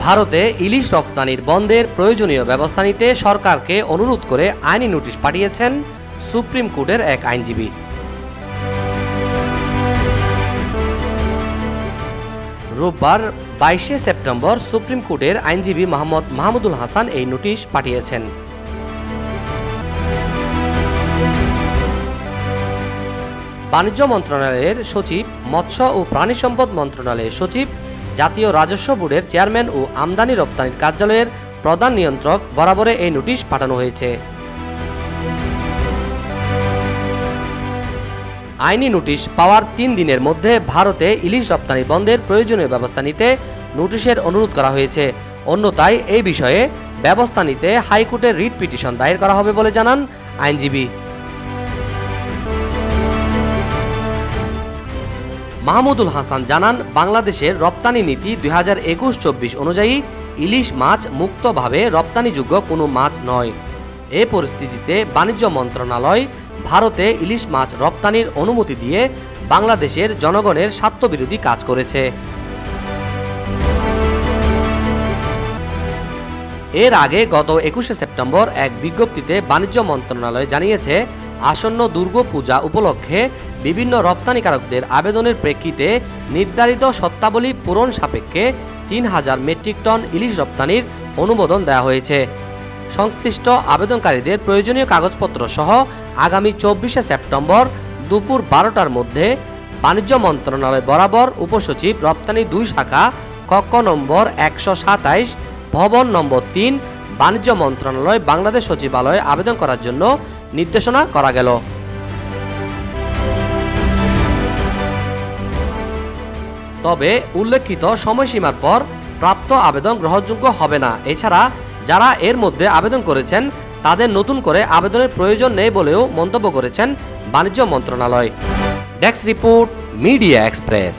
ভারতে ইলিশ রপ্তানির বন্ধের প্রয়োজনীয় ব্যবস্থা নিতে সরকারকে অনুরোধ করে আইনি নোটিশ পাঠিয়েছেন সুপ্রিম কোর্টের এক আইনজীবী। রোববার 22শে সেপ্টেম্বর সুপ্রিম কোর্টের আইনজীবী মোহাম্মদ মাহমুদুল হাসান এই নোটিশ পাঠিয়েছেন। বাণিজ্য মন্ত্রণালয়ের সচিব, মৎস্য ও প্রাণী সম্পদ মন্ত্রণালয়ের সচিব, জাতীয় রাজস্ব বোর্ডের চেয়ারম্যান ও আমদানি রপ্তানির কার্যালয়ের প্রধান নিয়ন্ত্রক বরাবরে এই নোটিশ পাঠানো হয়েছে। আইনি নোটিশ পাওয়ার 3 দিনের মধ্যে ভারতে ইলিশ রপ্তানি বন্ধের প্রয়োজনীয় ব্যবস্থা নিতে নোটিশের অনুরোধ করা হয়েছে। অন্যথায় এই বিষয়ে ব্যবস্থা নিতে হাইকোর্টে রিট পিটিশন দায়ের করা হবে বলে জানান আইনজীবী। মাহমুদুল হাসান জানান, বাংলাদেশের রপ্তানি নীতি 2021-24 অনুযায়ী ইলিশ মাছ মুক্তভাবে রপ্তানিযোগ্য কোনো মাছ নয়। এ পরিস্থিতিতে বাণিজ্য মন্ত্রণালয় ভারতে ইলিশ মাছ রপ্তানির অনুমতি দিয়ে বাংলাদেশের জনগণের স্বার্থবিরোধী কাজ করেছে। এর আগে গত 21শে সেপ্টেম্বর এক বিজ্ঞপ্তিতে বাণিজ্য মন্ত্রণালয় জানিয়েছে, আসন্ন দুর্গাপূজা উপলক্ষে বিভিন্ন রপ্তানিকারকদের আবেদনের প্রেক্ষিতে নির্ধারিত শর্তাবলী পূরণ সাপেক্ষে 3000 মেট্রিক টন ইলিশ রপ্তানির অনুমোদন দেওয়া হয়েছে। সংশ্লিষ্ট আবেদনকারীদের প্রয়োজনীয় কাগজপত্র সহ আগামী 24শে সেপ্টেম্বর দুপুর 12টার মধ্যে বাণিজ্য মন্ত্রণালয় বরাবর উপসচিব, রপ্তানি 2 শাখা, কক্ষ নম্বর 127, ভবন নম্বর 3, বাণিজ্য মন্ত্রণালয়, বাংলাদেশ সচিবালয়ে আবেদন করার জন্য নির্দেশনা করা গেল। তবে উল্লেখিত সময়সীমার পর প্রাপ্ত আবেদন গ্রহণযোগ্য হবে না। এছাড়া যারা এর মধ্যে আবেদন করেছেন তাদের নতুন করে আবেদনের প্রয়োজন নেই বলেও মন্তব্য করেছেন বাণিজ্য মন্ত্রণালয়। Desk report, media express.